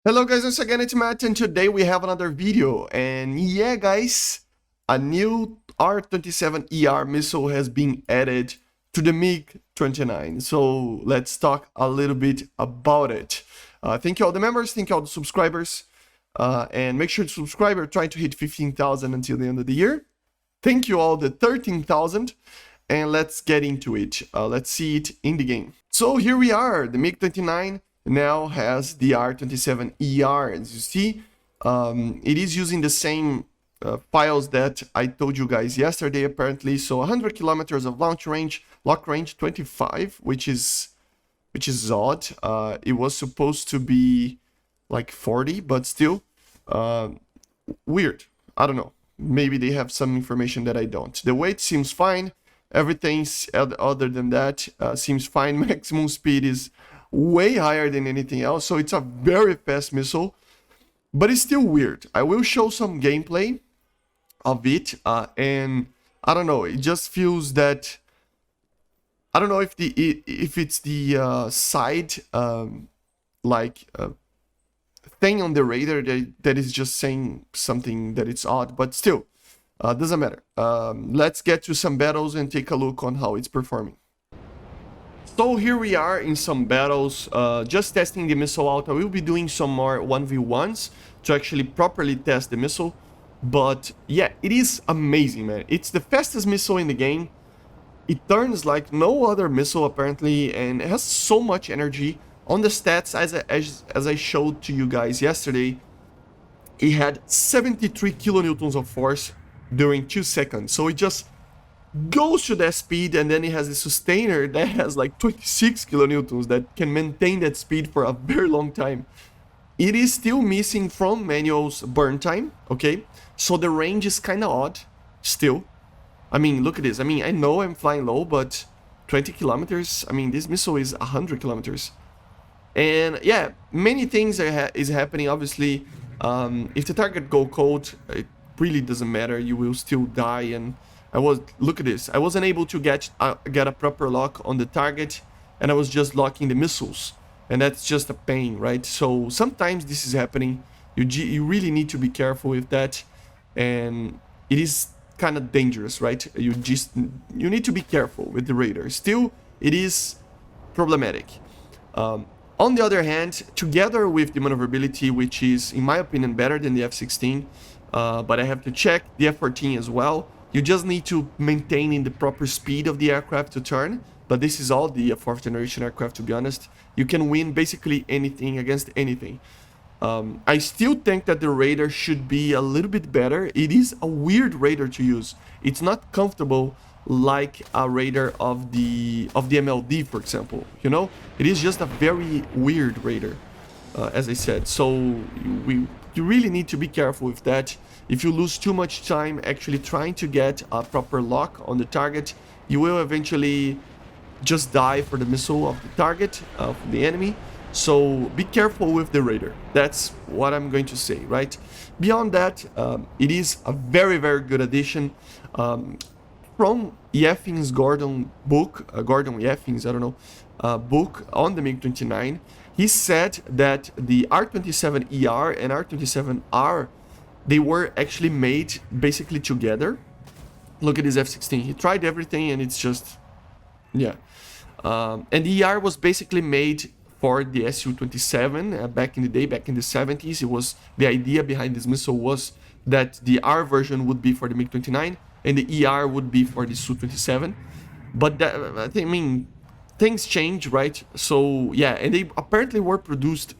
Hello guys, once again it's Matt and today we have another video and yeah guys, a new R-27ER missile has been added to the MiG-29. So let's talk a little bit about it. Thank you all the members, thank you all the subscribers, and make sure to subscribe. We're trying to hit 15,000 until the end of the year. Thank you all the 13,000 and let's get into it. Let's see it in the game. So here we are, the MiG-29 now has the R-27ER. As you see, it is using the same files that I told you guys yesterday apparently. So 100 kilometers of launch range, lock range 25, which is odd. It was supposed to be like 40, but still weird. I don't know, maybe they have some information that I don't. The weight seems fine, everything's other than that seems fine. Maximum speed is way higher than anything else, so it's a very fast missile, but it's still weird. I will show some gameplay of it, and I don't know, it just feels that I don't know if it's the side thing on the radar that is just saying something that it's odd, but still doesn't matter. Let's get to some battles and take a look on how it's performing. So here we are in some battles, just testing the missile out. I will be doing some more 1v1s to actually properly test the missile. But yeah, it is amazing, man. It's the fastest missile in the game. It turns like no other missile apparently, and it has so much energy. On the stats, as I showed to you guys yesterday, it had 73 kilonewtons of force during 2 seconds. So it just goes to that speed, and then it has a sustainer that has like 26 kilonewtons that can maintain that speed for a very long time. It is still missing from manual's burn time, okay? So the range is kind of odd still. I mean, look at this. I mean, I know I'm flying low, but 20 kilometers, I mean, this missile is 100 kilometers. And yeah, many things is happening. Obviously, if the target go cold, it really doesn't matter. You will still die. And look at this. I wasn't able to get a proper lock on the target, and I was just locking the missiles, and that's just a pain, right? So sometimes this is happening. You really need to be careful with that, and it is kind of dangerous, right? You need to be careful with the radar. Still, it is problematic. On the other hand, together with the maneuverability, which is, in my opinion, better than the F-16, but I have to check the F-14 as well. You just need to maintain in the proper speed of the aircraft to turn, but this is all the fourth generation aircraft, to be honest. You can win basically anything against anything. I still think that the radar should be a little bit better. It is a weird radar to use. It's not comfortable like a radar of the MLD, for example. You know, it is just a very weird radar, as I said. So you really need to be careful with that. If you lose too much time actually trying to get a proper lock on the target, you will eventually just die for the missile of the target of the enemy. So be careful with the radar. That's what I'm going to say, right? Beyond that, it is a very, very good addition. From Yeffing's Gordon book, Gordon Yeffing's, I don't know, book on the MiG-29, he said that the R-27ER and R-27R, they were actually made basically together. Look at this F-16. He tried everything and it's just, yeah. And the ER was basically made for the Su-27 back in the day, back in the 70s. It was, the idea behind this missile was that the R version would be for the MiG-29 and the ER would be for the Su-27. But that, I mean, things change, right? So yeah, and they apparently were produced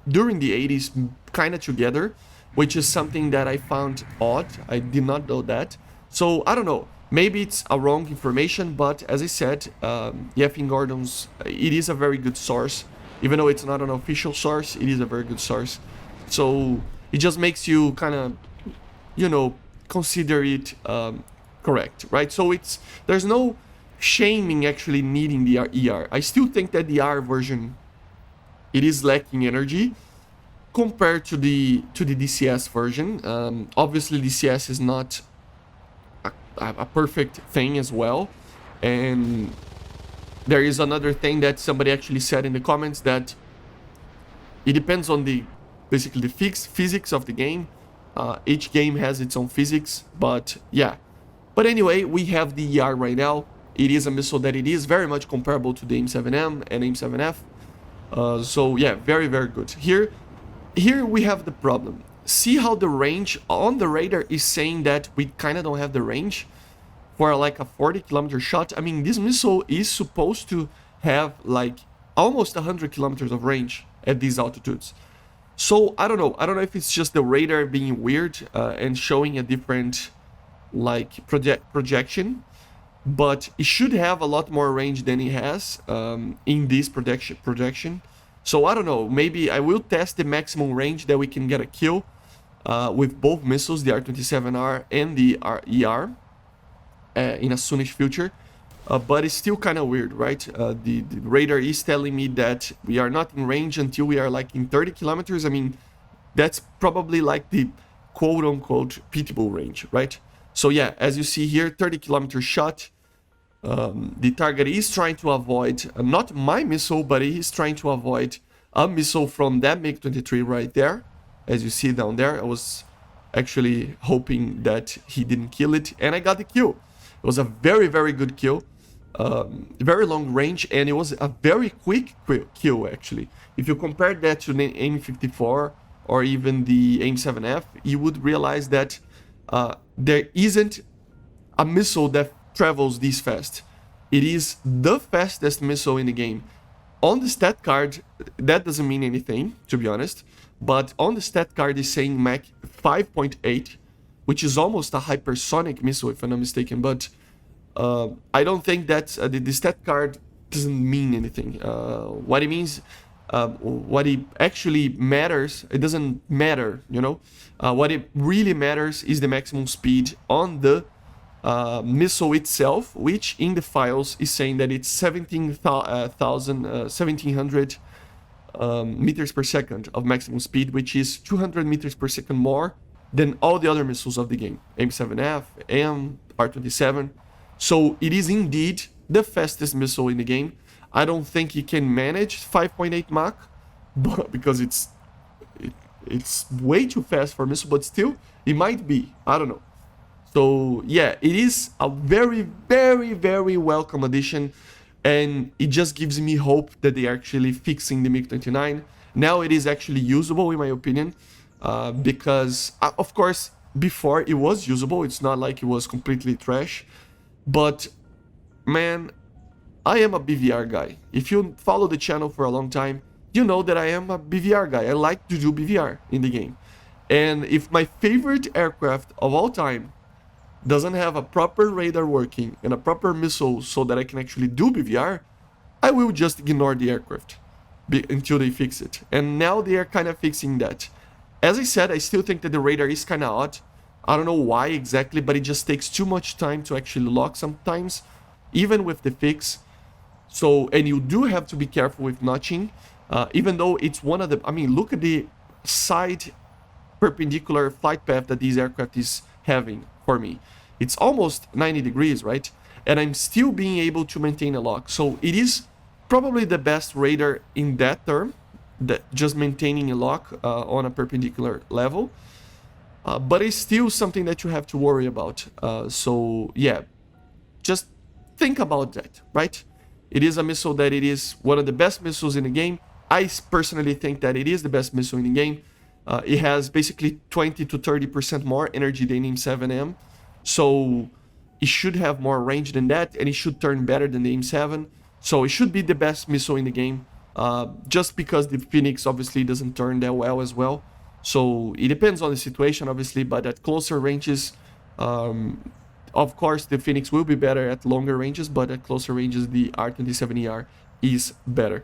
during the 80s kind of together, which is something that I found odd. I did not know that. So I don't know, maybe it's a wrong information, but as I said, Yeffing Gordon's, it is a very good source. Even though it's not an official source, it is a very good source. So it just makes you kind of, you know, consider it correct, right? So there's no shaming actually needing the ER. I still think that the R version, it is lacking energy compared to the DCS version. Obviously DCS is not a perfect thing as well, and there is another thing that somebody actually said in the comments, that it depends on the basically the physics of the game. Each game has its own physics, but yeah. But anyway, we have the ER right now. It is a missile that it is very much comparable to the AIM-7M and AIM-7F. So yeah, very, very good. Here we have the problem. See how the range on the radar is saying that we kind of don't have the range for like a 40-kilometer shot. I mean, this missile is supposed to have like almost 100 kilometers of range at these altitudes. So I don't know if it's just the radar being weird and showing a different like projection, but it should have a lot more range than it has in this projection. So I don't know, maybe I will test the maximum range that we can get a kill with both missiles, the R-27R and the ER, in a soonish future. But it's still kind of weird, right? The radar is telling me that we are not in range until we are like in 30 kilometers. I mean, that's probably like the quote-unquote pitbull range, right? So yeah, as you see here, 30-kilometer shot. The target is trying to avoid, not my missile, but he's trying to avoid a missile from that MiG-23 right there. As you see down there, I was actually hoping that he didn't kill it, and I got the kill. It was a very, very good kill. Very long range, and it was a very quick kill, actually. If you compare that to the AIM-54 or even the AIM-7F, you would realize that there isn't a missile that travels this fast. It is the fastest missile in the game. On the stat card, that doesn't mean anything, to be honest, but on the stat card is saying Mach 5.8, which is almost a hypersonic missile, if I'm not mistaken, but I don't think that the stat card doesn't mean anything. What it means, what it actually matters, it doesn't matter, you know? What it really matters is the maximum speed on the missile itself, which in the files is saying that it's 1700 meters per second of maximum speed, which is 200 meters per second more than all the other missiles of the game. AIM-7F, AM, R-27. So it is indeed the fastest missile in the game. I don't think it can manage 5.8 Mach, but because it's way too fast for a missile, but still, it might be. I don't know. So yeah, it is a very, very, very welcome addition, and it just gives me hope that they are actually fixing the MiG-29. Now it is actually usable, in my opinion, because, of course, before it was usable. It's not like it was completely trash. But, man, I am a BVR guy. If you follow the channel for a long time, you know that I am a BVR guy. I like to do BVR in the game. And if my favorite aircraft of all time doesn't have a proper radar working and a proper missile so that I can actually do BVR, I will just ignore the aircraft until they fix it. And now they are kind of fixing that. As I said, I still think that the radar is kind of odd. I don't know why exactly, but it just takes too much time to actually lock sometimes, even with the fix. So, and you do have to be careful with notching, even though it's one of the, I mean, look at the side perpendicular flight path that this aircraft is having for me. It's almost 90 degrees, right? And I'm still being able to maintain a lock. So it is probably the best radar in that term, that just maintaining a lock on a perpendicular level. But it's still something that you have to worry about. So yeah, just think about that, right? It is a missile that it is one of the best missiles in the game. I personally think that it is the best missile in the game. It has basically 20 to 30% more energy than AIM-7M. So it should have more range than that, and it should turn better than the AIM-7. So it should be the best missile in the game. Just because the Phoenix obviously doesn't turn that well as well. So it depends on the situation, obviously, but at closer ranges, of course, the Phoenix will be better at longer ranges, but at closer ranges, the R-27ER is better.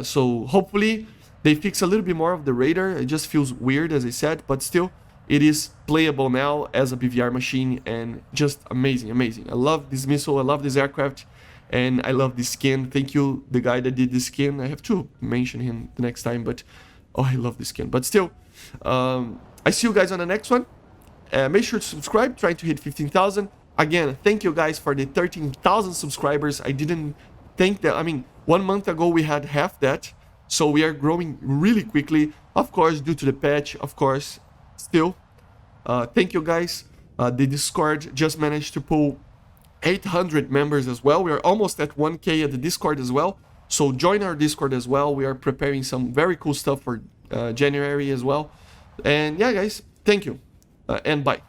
So hopefully they fix a little bit more of the radar. It just feels weird, as I said, but still, it is playable now as a BVR machine, and just amazing, amazing. I love this missile, I love this aircraft, and I love this skin. Thank you, the guy that did this skin. I have to mention him the next time, but oh, I love this skin. But still, I see you guys on the next one. Make sure to subscribe, trying to hit 15,000. Again, thank you guys for the 13,000 subscribers. I didn't think that, I mean, 1 month ago we had half that. So we are growing really quickly, of course, due to the patch, of course, still. Thank you guys. The Discord just managed to pull 800 members as well. We are almost at 1K at the Discord as well. So join our Discord as well. We are preparing some very cool stuff for January as well. And yeah, guys, thank you. And bye.